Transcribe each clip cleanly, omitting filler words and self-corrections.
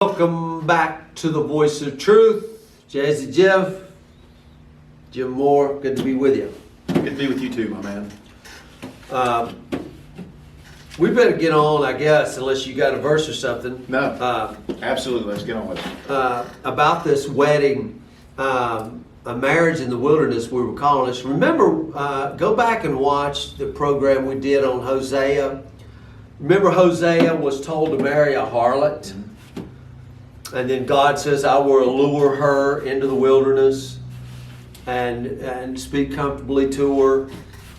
Welcome back to the Voice of Truth. Jazzy Jeff, Jim Moore, good to be with you. Good to be with you too, my man. We better get on, I guess, unless you got a verse or something. No, absolutely. Let's get on with it. About this wedding, a marriage in the wilderness, we were calling this. Remember, go back and watch the program we did on Hosea. Remember, Hosea was told to marry a harlot. And then God says, I will lure her into the wilderness and speak comfortably to her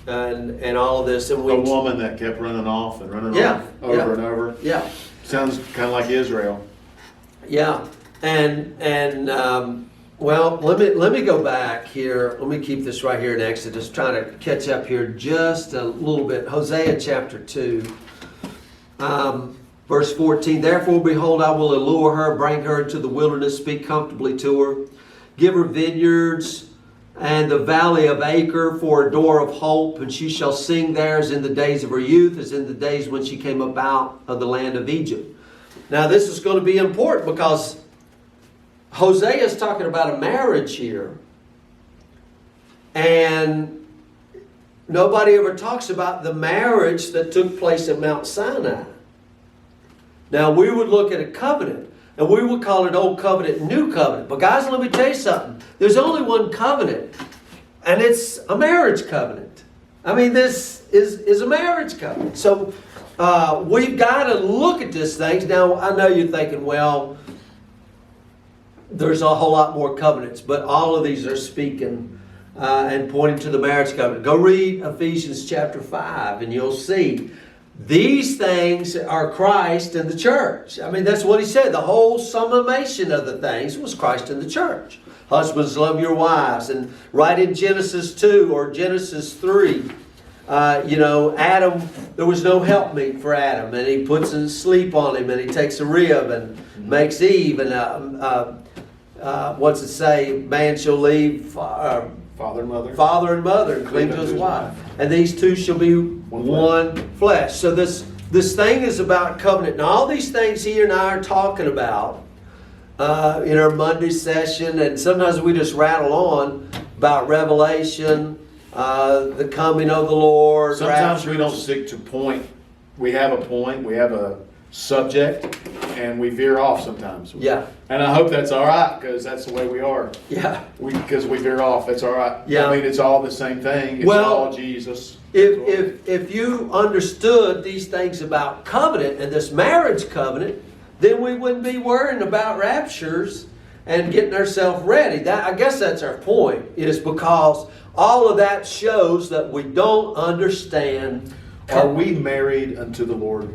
and all of this. And A woman that kept running off and running off over and over. Yeah. Sounds kind of like Israel. Yeah. Well, let me go back here. Let me keep this right here in Exodus, trying to catch up here just a little bit. Hosea chapter 2. Verse 14, therefore, behold, I will allure her, bring her into the wilderness, speak comfortably to her, give her vineyards and the valley of Acre for a door of hope, and she shall sing there as in the days of her youth, as in the days when she came up out of the land of Egypt. Now, this is going to be important because Hosea is talking about a marriage here, and nobody ever talks about the marriage that took place at Mount Sinai. Now, we would look at a covenant, and we would call it Old Covenant and New Covenant. But guys, let me tell you something. There's only one covenant, and it's a marriage covenant. I mean, this is a marriage covenant. So, we've got to look at these things. Now, I know you're thinking, well, there's a whole lot more covenants, but all of these are speaking and pointing to the marriage covenant. Go read Ephesians chapter 5, and you'll see these things are Christ and the church. I mean, that's what he said. The whole summation of the things was Christ and the church. Husbands, love your wives. And right in Genesis 2 or Genesis 3, Adam, there was no helpmeet for Adam. And he puts a sleep on him, and he takes a rib and makes Eve. And what's it say? Man shall leave Father and mother, and cleave to his wife. And these two shall be one flesh. So this thing is about covenant. Now, all these things he and I are talking about in our Monday session, and sometimes we just rattle on about Revelation, the coming of the Lord. Sometimes raptures. we don't stick to point. We have a point. We have a subject, and we veer off sometimes. Yeah. And I hope that's all right, because that's the way we are. Yeah. Because we veer off. That's all right. Yeah. I mean, it's all the same thing. It's all Jesus. If you understood these things about covenant and this marriage covenant, then we wouldn't be worrying about raptures and getting ourselves ready. I guess that's our point, is because all of that shows that we don't understand. Are we married unto the Lord?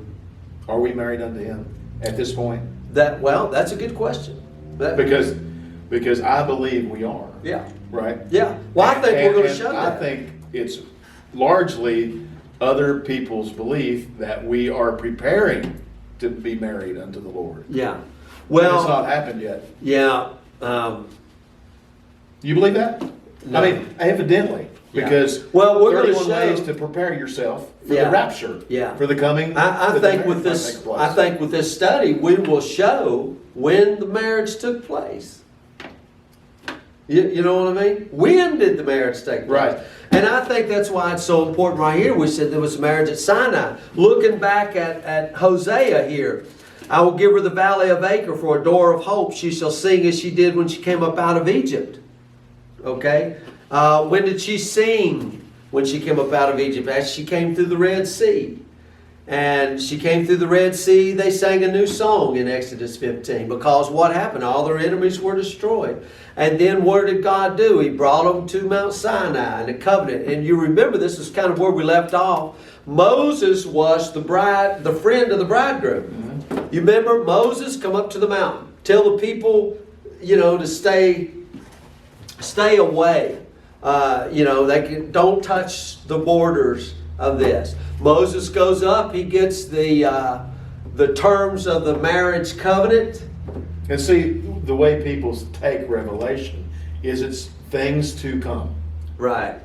Are we married unto Him at this point? That's a good question. Because I believe we are. Yeah. Right? Yeah. Well, I think we're going to show that. I think it's largely other people's belief that we are preparing to be married unto the Lord. Yeah. Well, and it's not happened yet. Yeah. You believe that? No. I mean, evidently. Because we're going to 31 show ways to prepare yourself for the rapture. Yeah. For the coming. I think with this study, we will show when the marriage took place. You know what I mean? When did the marriage take place? Right. And I think that's why it's so important right here. We said there was a marriage at Sinai. Looking back at Hosea here. I will give her the valley of Acre for a door of hope. She shall sing as she did when she came up out of Egypt. Okay? When did she sing when she came up out of Egypt? As she came through the Red Sea. And she came through the Red Sea, they sang a new song in Exodus 15. Because what happened? All their enemies were destroyed. And then what did God do? He brought them to Mt Sinai and the covenant. And you remember, this is kind of where we left off. Moses was the friend of the bridegroom. Mm-hmm. You remember, Moses come up to the mountain. Tell the people, to stay away. Don't touch the borders of this. Moses goes up. He gets the terms of the marriage covenant. And see, the way people take Revelation is it's things to come. Right.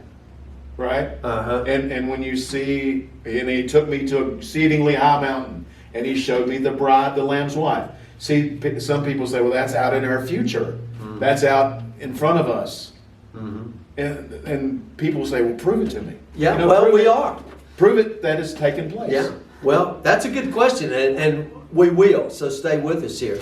Right? Uh-huh. And when you see, and he took me to an exceedingly high mountain, and he showed me the bride, the Lamb's wife. See, some people say, well, that's out in our future. That's out in front of us. And people say, well, prove it to me. Yeah, You know, well, prove we it. are. Prove it that it's taken place. Yeah, well, that's a good question, and we will, so stay with us here.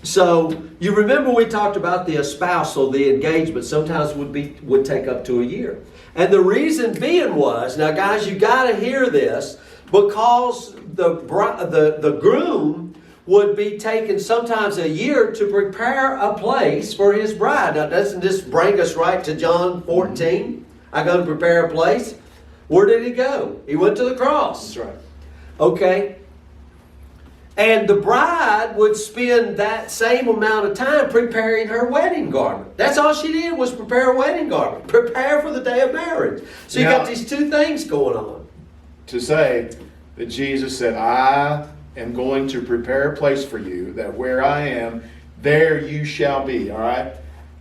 So, you remember we talked about the espousal, the engagement, sometimes would take up to a year. And the reason being was, now guys, you got to hear this, because the groom would be taking sometimes a year to prepare a place for his bride. Now, doesn't this bring us right to John 14? I'm going to prepare a place. Where did he go? He went to the cross. That's right. Okay. And the bride would spend that same amount of time preparing her wedding garment. That's all she did, was prepare a wedding garment. Prepare for the day of marriage. So you got these two things going on. To say that Jesus said, I am going to prepare a place for you, that where I am, there you shall be. All right?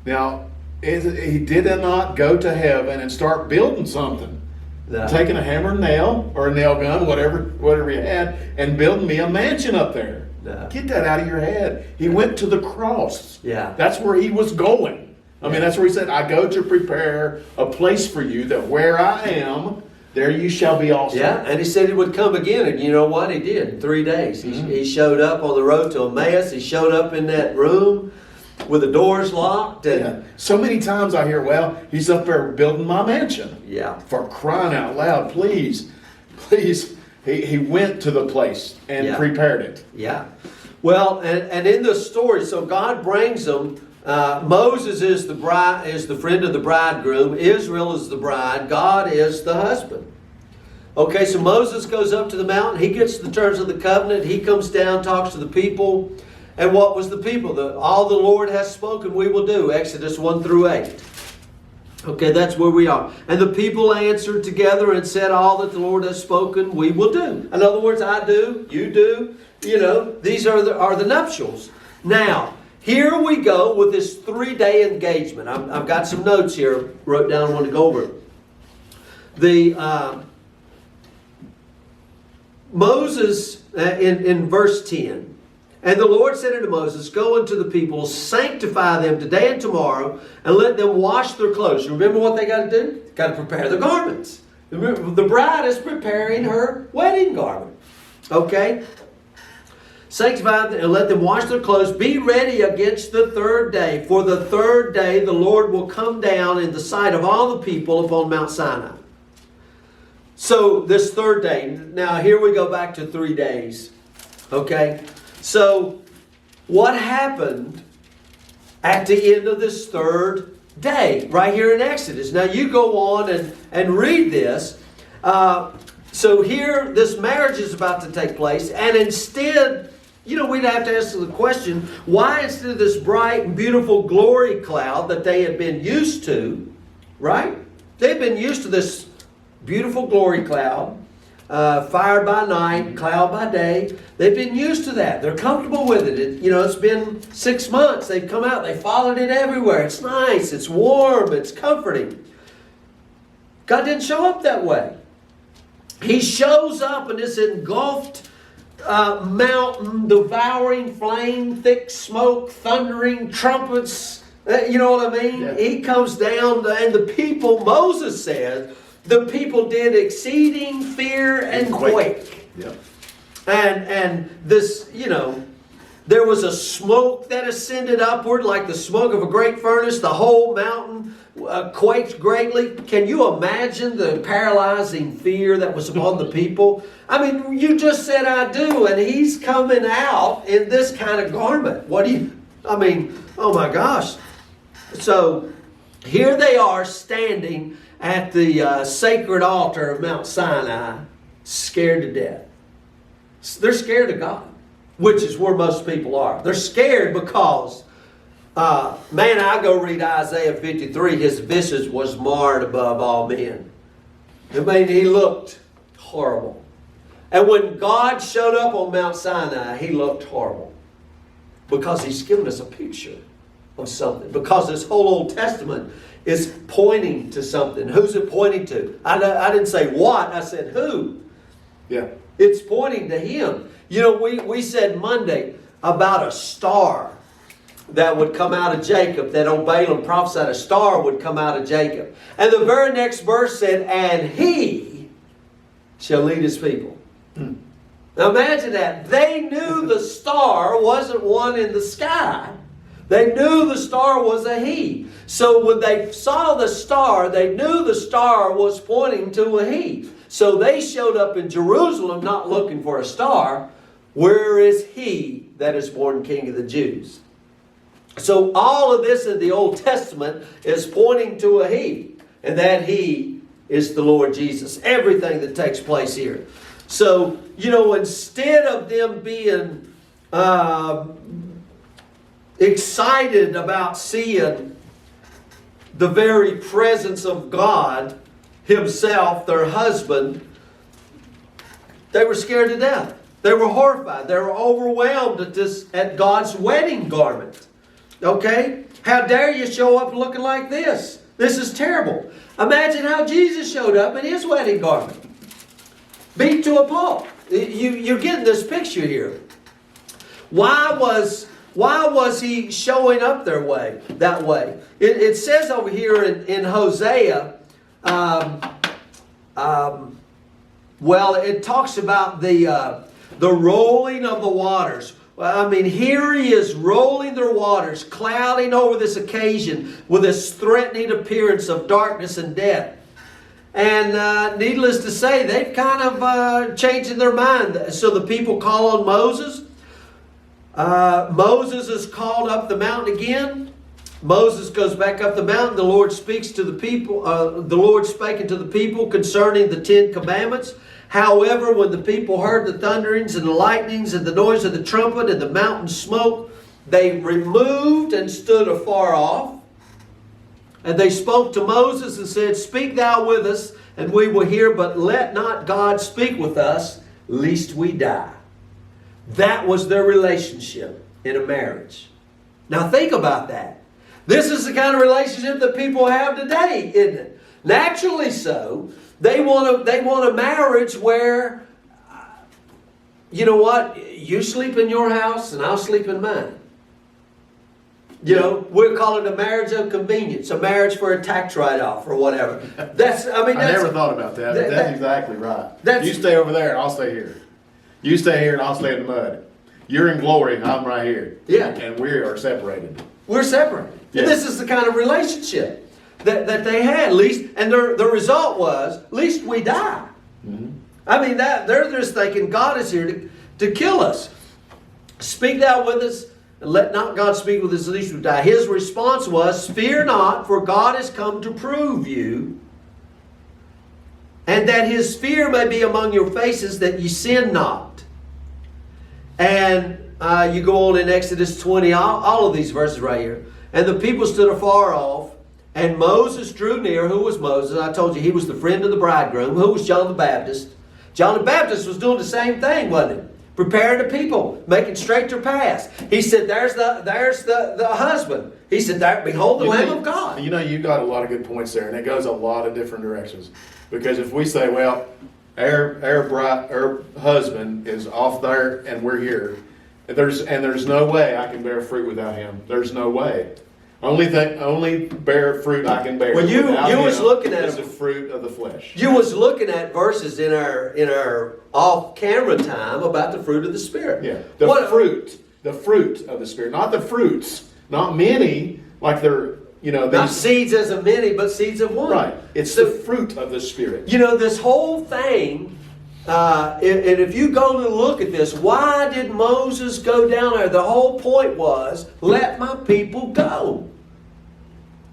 Now, he did not go to heaven and start building something. No. Taking a hammer and nail, or a nail gun, whatever he had, and building me a mansion up there. No. Get that out of your head. He went to the cross. Yeah. That's where he was going. I mean, that's where he said, I go to prepare a place for you, that where I am, there you shall be also. Yeah, and he said he would come again, and you know what? He did in 3 days. He showed up on the road to Emmaus. He showed up in that room with the doors locked. And so many times I hear, well, he's up there building my mansion. Yeah. For crying out loud, please. He went to the place and prepared it. Yeah. Well, and in the story, so God brings them. Moses is the friend of the bridegroom. Israel is the bride. God is the husband. Okay, so Moses goes up to the mountain. He gets the terms of the covenant. He comes down, talks to the people. And what was the people? All the Lord has spoken we will do. Exodus 1 through 8. Okay, that's where we are. And the people answered together and said, all that the Lord has spoken we will do. In other words, I do, you do. You know, these are the nuptials. Now, here we go with this 3-day engagement. I've got some notes here. Wrote down, I want to go over it. Moses, in verse 10, and the Lord said unto Moses, go unto the people, sanctify them today and tomorrow, and let them wash their clothes. Remember what they got to do? Got to prepare the garments. The bride is preparing her wedding garment. Okay? Sanctify them and let them wash their clothes. Be ready against the 3rd day. For the 3rd day the Lord will come down in the sight of all the people upon Mount Sinai. So this 3rd day. Now here we go back to 3 days. Okay? So, what happened at the end of this 3rd day? Right here in Exodus. Now, you go on and read this. So here, this marriage is about to take place. And instead, we'd have to ask the question, why instead of this bright and beautiful glory cloud that they had been used to, right? They've been used to this beautiful glory cloud. Fire by night, cloud by day. They've been used to that. They're comfortable with it. It's been 6 months. They've come out. They've followed it everywhere. It's nice. It's warm. It's comforting. God didn't show up that way. He shows up in this engulfed mountain, devouring flame, thick smoke, thundering trumpets. You know what I mean? Yeah. He comes down, and the people, Moses says, the people did exceeding fear and quake. Yep. And this, there was a smoke that ascended upward like the smoke of a great furnace. The whole mountain quaked greatly. Can you imagine the paralyzing fear that was upon the people? I mean, you just said I do, and he's coming out in this kind of garment. Oh my gosh. So here they are standing at the sacred altar of Mount Sinai, scared to death. They're scared of God, which is where most people are. They're scared because, I go read Isaiah 53, his visage was marred above all men. He looked horrible. And when God showed up on Mount Sinai, he looked horrible. Because he's given us a picture of something. Because this whole Old Testament is pointing to something. Who's it pointing to? I didn't say what, I said who. Yeah. It's pointing to him. We said Monday, about a star that would come out of Jacob, that old Balaam prophesied a star would come out of Jacob. And the very next verse said, and he shall lead his people. Now imagine that. They knew the star wasn't one in the sky. They knew the star was a he. So when they saw the star, they knew the star was pointing to a he. So they showed up in Jerusalem not looking for a star. Where is he that is born King of the Jews? So all of this in the Old Testament is pointing to a he. And that he is the Lord Jesus. Everything that takes place here. So, instead of them being excited about seeing the very presence of God himself, their husband, they were scared to death. They were horrified. They were overwhelmed at God's wedding garment. Okay? How dare you show up looking like this? This is terrible. Imagine how Jesus showed up in his wedding garment. Beat to a pulp. You're getting this picture here. Why was he showing up that way? It says over here in Hosea, it talks about the rolling of the waters. Here he is rolling the waters, clouding over this occasion with this threatening appearance of darkness and death. And needless to say, they've kind of changed their mind. So the people call on Moses. Moses is called up the mountain again. Moses goes back up the mountain. The Lord speaks to the people. The Lord spake unto the people concerning the 10 commandments. However, when the people heard the thunderings and the lightnings and the noise of the trumpet and the mountain smoke, they removed and stood afar off. And they spoke to Moses and said, speak thou with us, and we will hear, but let not God speak with us, lest we die. That was their relationship in a marriage. Now think about that. This is the kind of relationship that people have today, isn't it? Naturally so. They want a marriage where, you know what, you sleep in your house and I'll sleep in mine. We'll call it a marriage of convenience, a marriage for a tax write-off or whatever. I never thought about that, but that's exactly right. You stay over there and I'll stay here. You stay here and I'll stay in the mud. You're in glory and I'm right here. Yeah. And we are separated. We're separated. Yeah. And this is the kind of relationship that they had, and the result was, least we die. Mm-hmm. They're just thinking God is here to kill us. Speak thou with us, and let not God speak with us, lest we die. His response was, fear not, for God has come to prove you, and that his fear may be among your faces, that ye sin not. And you go on in Exodus 20, all of these verses right here. And the people stood afar off, and Moses drew near. Who was Moses? I told you he was the friend of the bridegroom. Who was John the Baptist? John the Baptist was doing the same thing, wasn't he? Preparing the people, making straight their paths. He said, there's the husband. He said, there, behold the Lamb of God. You got a lot of good points there, and it goes a lot of different directions. Because if we say, well, our husband is off there and we're here, there's no way I can bear fruit without him. There's no way. Only bear fruit I can bear. Well, you was looking at the fruit of the flesh. You was looking at verses in our off-camera time about the fruit of the Spirit. Yeah, the fruit of the Spirit, not the fruits, not many like they're not seeds as of many, but seeds of one. Right. It's the fruit of the Spirit. This whole thing. And if you go to look at this, why did Moses go down there? The whole point was, let my people go.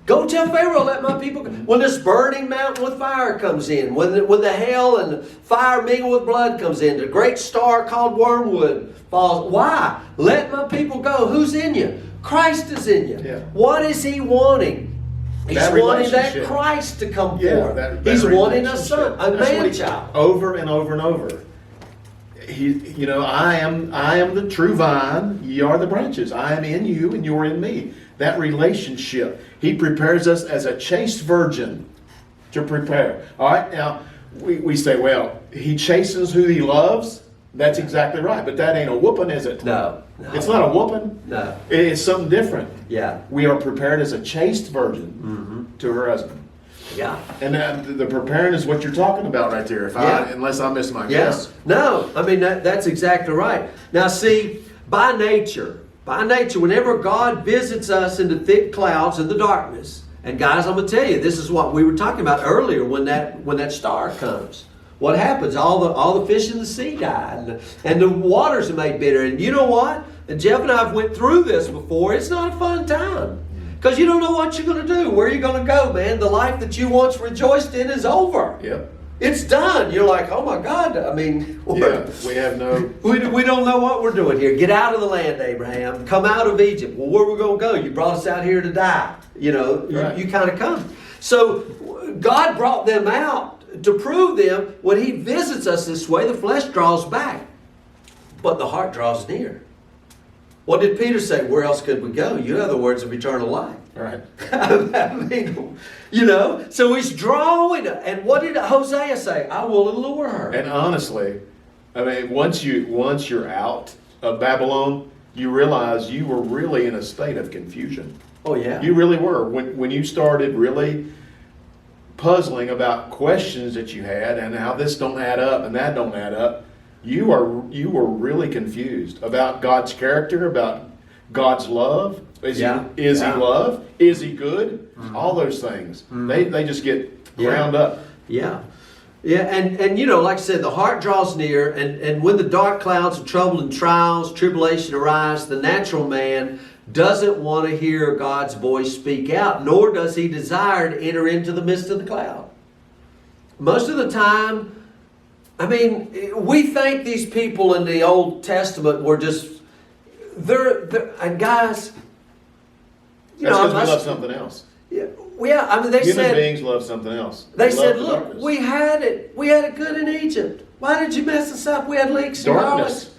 Go tell Pharaoh, let my people go. When this burning mountain with fire comes in, when the hail and the fire mingled with blood comes in, the great star called wormwood falls. Why? Let my people go. Who's in you? Christ is in you. Yeah. What is he wanting? He's wanting that Christ to come forth. He's wanting a son, a man-child. Over and over and over. I am the true vine, ye are the branches. I am in you and you're in me. That relationship. He prepares us as a chaste virgin to prepare. All right, now we say, well, he chastens who he loves. That's exactly right. But that ain't a whooping, is it? No. No. It's not a whooping. No. It's something different. Yeah. We are prepared as a chaste virgin to her husband. Yeah. And the preparing is what you're talking about right there. Unless I miss my guess. No, I mean, that's exactly right. Now, see, by nature, whenever God visits us in the thick clouds and the darkness, and guys, I'm going to tell you, this is what we were talking about earlier when that star comes. What happens? All the fish in the sea die, and the waters are made bitter. And you know what? And Jeff and I have went through this before. It's not a fun time. Because you don't know what you're going to do. Where you're going to go, man. The life that you once rejoiced in is over. Yep. It's done. You're like, oh my God. I mean, we have no... We don't know what we're doing here. Get out of the land, Abraham. Come out of Egypt. Well, where are we going to go? You brought us out here to die. You know, right. you kind of come. So God brought them out to prove them when He visits us this way, the flesh draws back, but the heart draws near. What did Peter say? Where else could we go? You have the words of eternal life. Right. I mean, you know, so he's drawing. And what did Hosea say? I will allure her. And honestly, I mean, once you're out of Babylon, you realize you were really in a state of confusion. Oh, yeah. You really were. When you started really puzzling about questions that you had and how this don't add up and that don't add up, you were really confused about God's character, about God's love. Is he love? Is he good? Mm-hmm. All those things. Mm-hmm. They just get ground up. Yeah. Yeah, and you know, like I said, the heart draws near, and when the dark clouds of trouble and trials, tribulation arise, the natural man doesn't want to hear God's voice speak out, nor does he desire to enter into the midst of the cloud. Most of the time, I mean, we think these people in the Old Testament were just, and guys, you That's know, because we love something else. Yeah, I mean, they Human said, beings love something else. They said, love look, darkness. we had it good in Egypt. Why did you mess us up? We had leaks and darkness.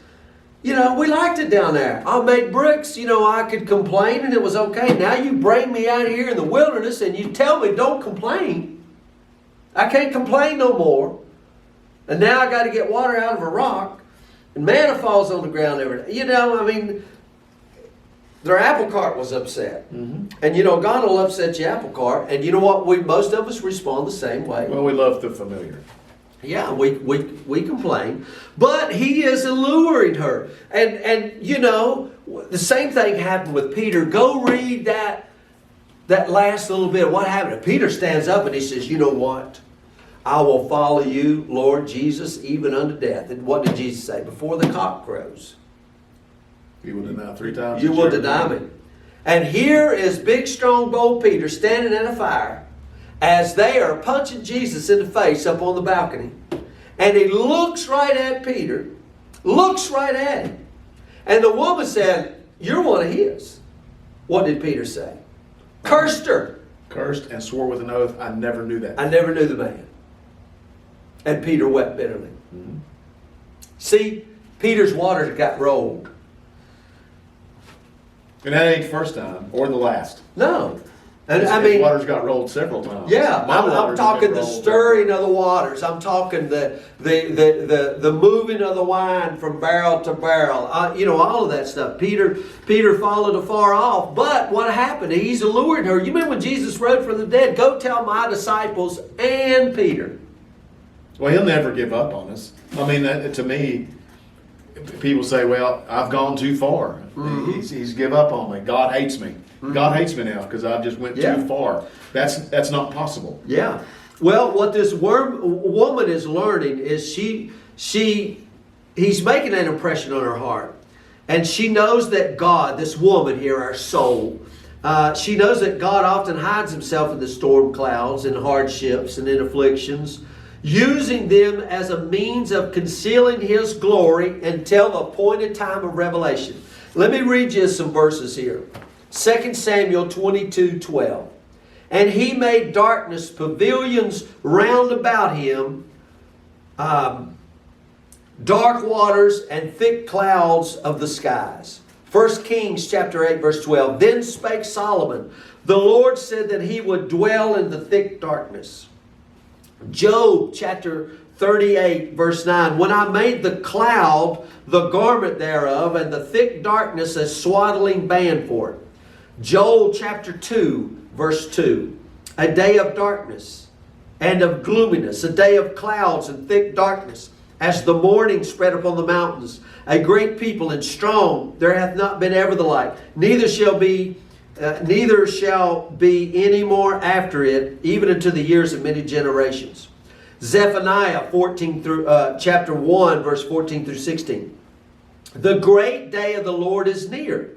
You know, we liked it down there. I made bricks, you know, I could complain and it was okay. Now you bring me out here in the wilderness and you tell me don't complain. I can't complain no more. And now I got to get water out of a rock. And manna falls on the ground every day. You know, I mean, their apple cart was upset. Mm-hmm. And you know, God will upset your apple cart. And you know what? Most of us respond the same way. Well, we love the familiar. Yeah, we complain. But He is alluring her. And you know, the same thing happened with Peter. Go read that last little bit. What happened? Peter stands up and he says, you know what? I will follow you, Lord Jesus, even unto death. And what did Jesus say? Before the cock crows, You will deny 3 times. you will deny me. And here is big, strong, bold Peter standing in a fire as they are punching Jesus in the face up on the balcony. And he looks right at Peter, looks right at him. And the woman said, you're one of his. What did Peter say? Cursed her. Cursed and swore with an oath, I never knew that. I never knew the man. And Peter wept bitterly. Mm-hmm. See, Peter's waters got rolled. And that ain't the first time or the last. No. And His, I mean, his waters got rolled several times. Yeah, I'm waters talking have the been rolled. stirring of the waters. I'm talking the moving of the wine from barrel to barrel. You know, all of that stuff. Peter followed afar off. But what happened? He's allured her. You remember when Jesus rose from the dead? Go tell my disciples and Peter. Well, He'll never give up on us. I mean, to me, people say, well, I've gone too far. Mm-hmm. He's give up on me. God hates me. Mm-hmm. God hates me now because I've just went too far. That's not possible. Yeah. Well, what this woman is learning is he's making an impression on her heart. And she knows that God, this woman here, our soul, she knows that God often hides Himself in the storm clouds and hardships and in afflictions, using them as a means of concealing His glory until the appointed time of revelation. Let me read you some verses here. 2 Samuel 22:12. And He made darkness pavilions round about Him, dark waters and thick clouds of the skies. 1 Kings chapter 8 verse 12. Then spake Solomon, the Lord said that He would dwell in the thick darkness. Job chapter 38, verse 9. When I made the cloud the garment thereof, and the thick darkness a swaddling band for it. Joel chapter 2, verse 2. A day of darkness and of gloominess, a day of clouds and thick darkness, as the morning spread upon the mountains. A great people and strong, there hath not been ever the like. Neither shall be any more after it, even unto the years of many generations. Zephaniah chapter 1, verse 14 through 16. The great day of the Lord is near.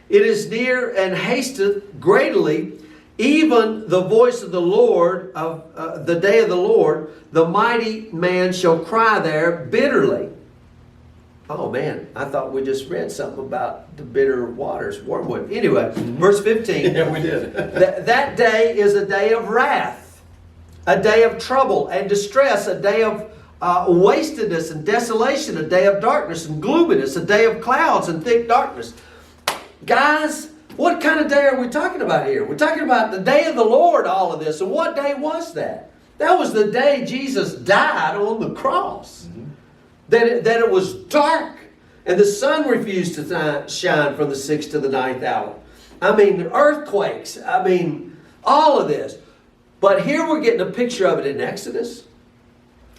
It is near and hasteth greatly, even the voice of the Lord, of the day of the Lord. The mighty man shall cry there bitterly. Oh man, I thought we just read something about the bitter waters, wormwood. Anyway, verse 15. Yeah, we did. That day is a day of wrath, a day of trouble and distress, a day of wastedness and desolation, a day of darkness and gloominess, a day of clouds and thick darkness. Guys, what kind of day are we talking about here? We're talking about the day of the Lord, all of this. And what day was that? That was the day Jesus died on the cross. Mm-hmm. That it was dark and the sun refused to shine from the 6th to the 9th hour. I mean, earthquakes. I mean, all of this. But here we're getting a picture of it in Exodus.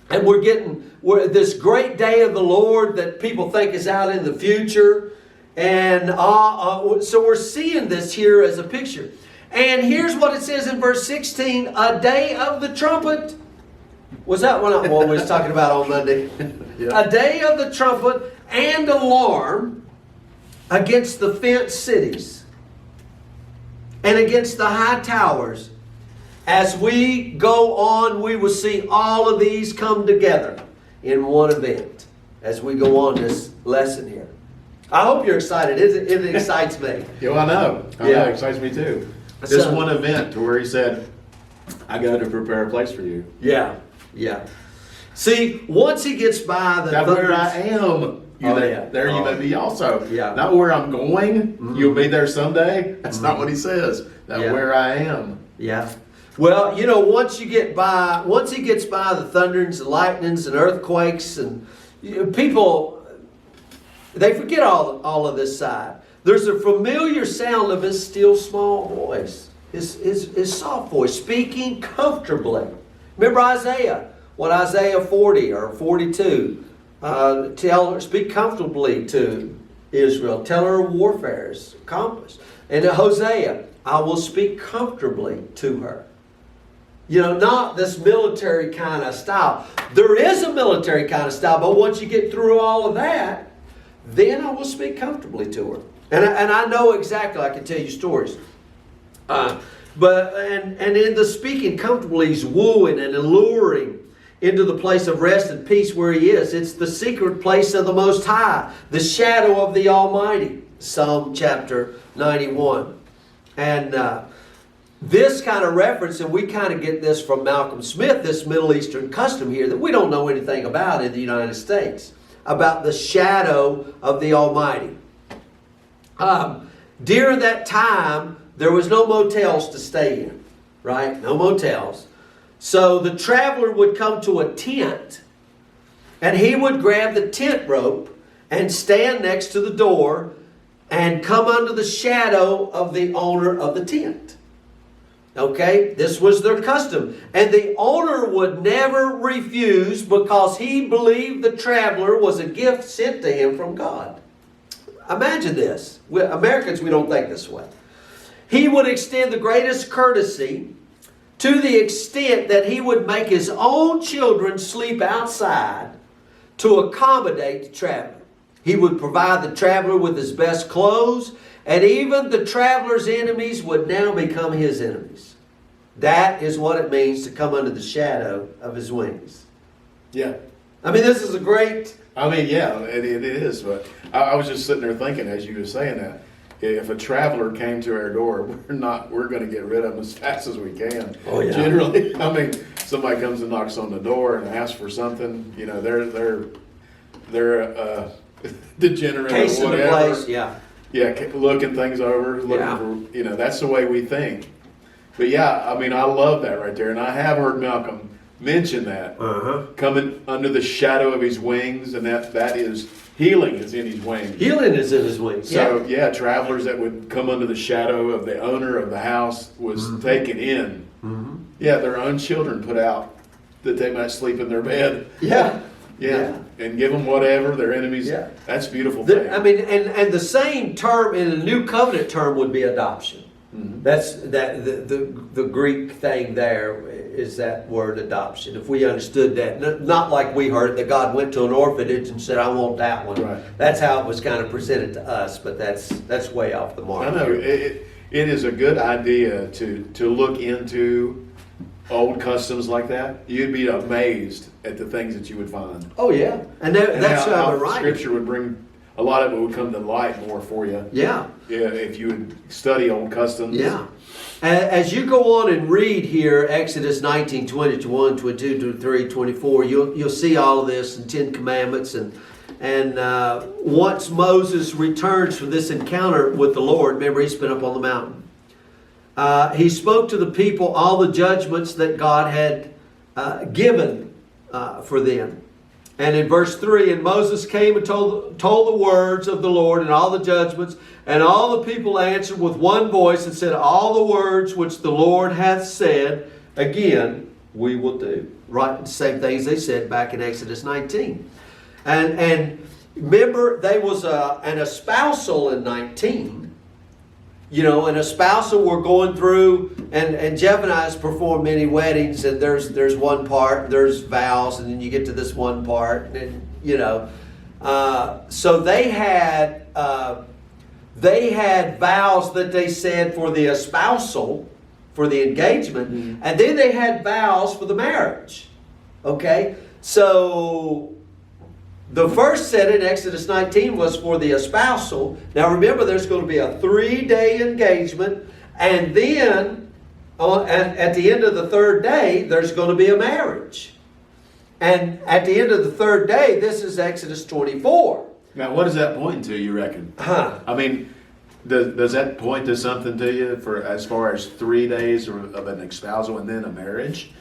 And we're getting this great day of the Lord that people think is out in the future. And so we're seeing this here as a picture. And here's what it says in verse 16. A day of the trumpet. Was that one we was talking about on Monday? Yeah. A day of the trumpet and alarm against the fenced cities and against the high towers. As we go on, we will see all of these come together in one event as we go on this lesson here. I hope you're excited. It excites me. Yeah, well, I know. I know. It excites me too. This one event to where he said, I go to prepare a place for you. Yeah, yeah. See, once he gets by the... That's where I am. You may be also. Yeah. Not where I'm going. Mm-hmm. You'll be there someday. That's not what he says. That's where I am. Yeah. Well, you know, once he gets by the thunderings and lightnings and earthquakes and people, they forget all of this side. There's a familiar sound of his still small voice, his soft voice, speaking comfortably. Remember Isaiah, what Isaiah 40 or 42, speak comfortably to Israel. Tell her warfare is accomplished. And Hosea, I will speak comfortably to her. You know, not this military kind of style. There is a military kind of style, but once you get through all of that, then I will speak comfortably to her. And I know exactly, I can tell you stories. And in the speaking comfortably, he's wooing and alluring into the place of rest and peace where he is. It's the secret place of the Most High, the shadow of the Almighty. Psalm chapter 91. And this kind of reference, and we kind of get this from Malcolm Smith, this Middle Eastern custom here that we don't know anything about in the United States, about the shadow of the Almighty. During that time, there was no motels to stay in, right? No motels. So the traveler would come to a tent, and he would grab the tent rope and stand next to the door and come under the shadow of the owner of the tent. Okay, this was their custom. And the owner would never refuse because he believed the traveler was a gift sent to him from God. Imagine this. Americans, we don't think this way. He would extend the greatest courtesy to the extent that he would make his own children sleep outside to accommodate the traveler. He would provide the traveler with his best clothes, and even the traveler's enemies would now become his enemies. That is what it means to come under the shadow of his wings. Yeah. I mean, this is a great... I mean, yeah, it is. But I was just sitting there thinking as you were saying that, if a traveler came to our door, we're going to get rid of them as fast as we can. Oh, yeah. Generally, I mean, somebody comes and knocks on the door and asks for something, you know, they're degenerate Case or whatever. in the place, yeah. Yeah, looking things over, looking for, that's the way we think. But yeah, I mean, I love that right there. And I have heard Malcolm mention that. Uh-huh. Coming under the shadow of his wings, and that is healing is in his wings. Healing is in his wings. So yeah, travelers that would come under the shadow of the owner of the house was taken in. Mm-hmm. Yeah, their own children put out that they might sleep in their bed. Yeah. Yeah, and give them whatever their enemies. Yeah. That's a beautiful thing. I mean, and the same term in the New Covenant term would be adoption. Mhm. That's the Greek thing there is that word adoption. If we understood that, not like we heard that God went to an orphanage and said, "I want that one." Right. That's how it was kind of presented to us, but that's way off the mark. I know it is a good idea to look into old customs like that. You'd be amazed at the things that you would find. Oh yeah, and that's how right. Scripture would bring a lot of it would come to light more for you. Yeah. Yeah, if you would study old customs. Yeah. As you go on and read here, Exodus 19, 20, 21, 22, 23, 24, you'll see all of this in 10 Commandments. And once Moses returns from this encounter with the Lord, remember he's been up on the mountain. He spoke to the people all the judgments that God had given for them. And in verse 3, and Moses came and told the words of the Lord and all the judgments, and all the people answered with one voice and said, all the words which the Lord hath said, again, we will do. Right, the same things they said back in Exodus 19. And remember, there was an espousal in 19. You know, an espousal we're going through, and Jeff and I has performed many weddings, and there's one part, there's vows, and then you get to this one part, and you know, so they had vows that they said for the espousal, for the engagement, and then they had vows for the marriage. Okay, so the first set in Exodus 19 was for the espousal. Now remember, there's going to be a 3-day engagement, and then at the end of the third day, there's going to be a marriage. And at the end of the third day, this is Exodus 24. Now, what does that point to, you reckon? I mean, does that point to something to you for as far as 3 days of an espousal and then a marriage?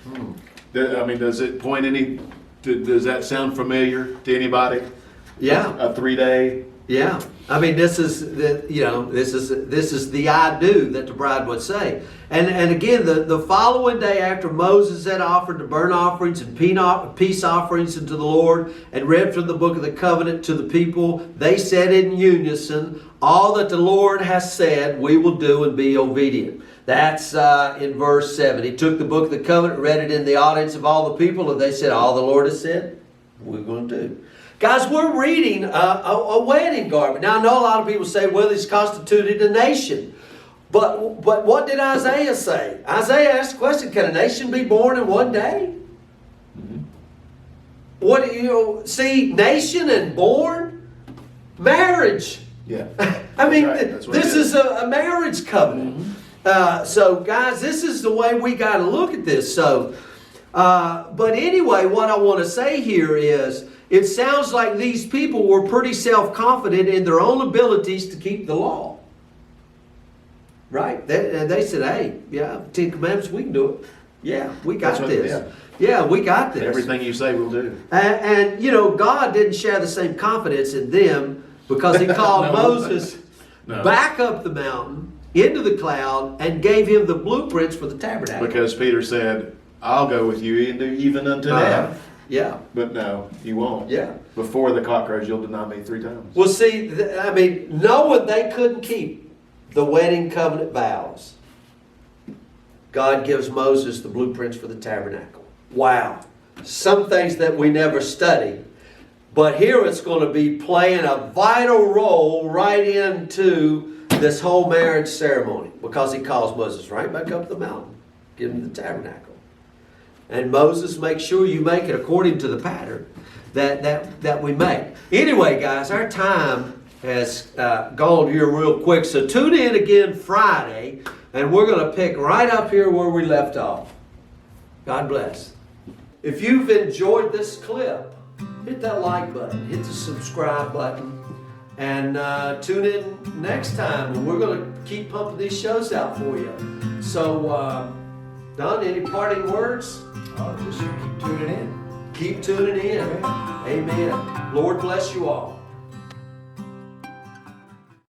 I mean, does it point any... Does that sound familiar to anybody? Yeah. A 3-day? Yeah. I mean, this is the I do that the bride would say. And again, the following day after Moses had offered the burnt offerings and peace offerings unto the Lord and read from the book of the covenant to the people, they said in unison, all that the Lord has said we will do and be obedient. That's in verse 7. He took the book of the covenant, read it in the audience of all the people, and they said, all the Lord has said, we're going to do. Guys, we're reading a wedding garment. Now, I know a lot of people say, well, this constituted a nation. But what did Isaiah say? Isaiah asked the question, can a nation be born in one day? What see, nation and born? Marriage. Yeah. I mean, That's right. this is a marriage covenant. So, guys, this is the way we got to look at this. So, but anyway, what I want to say here is, it sounds like these people were pretty self-confident in their own abilities to keep the law. Right? They said, hey, yeah, 10 Commandments, we can do it. Yeah, we got this. Yeah, we got this. Everything you say we'll do. And, you know, God didn't share the same confidence in them because he called Moses back up the mountain into the cloud and gave him the blueprints for the tabernacle. Because Peter said, I'll go with you even unto death. Yeah. But no, you won't. Yeah. Before the cock crows, you'll deny me 3 times. Well, see, I mean, knowing they couldn't keep the wedding covenant vows, God gives Moses the blueprints for the tabernacle. Wow. Some things that we never study. But here it's going to be playing a vital role right into this whole marriage ceremony, because he calls Moses right back up the mountain, give him the tabernacle. And Moses makes sure you make it according to the pattern that we make. Anyway, guys, our time has gone here real quick. So tune in again Friday, and we're going to pick right up here where we left off. God bless. If you've enjoyed this clip, hit that like button, hit the subscribe button, and tune in next time. And we're going to keep pumping these shows out for you. So, Don, any parting words? Just keep tuning in. Keep tuning in. Amen. Lord bless you all.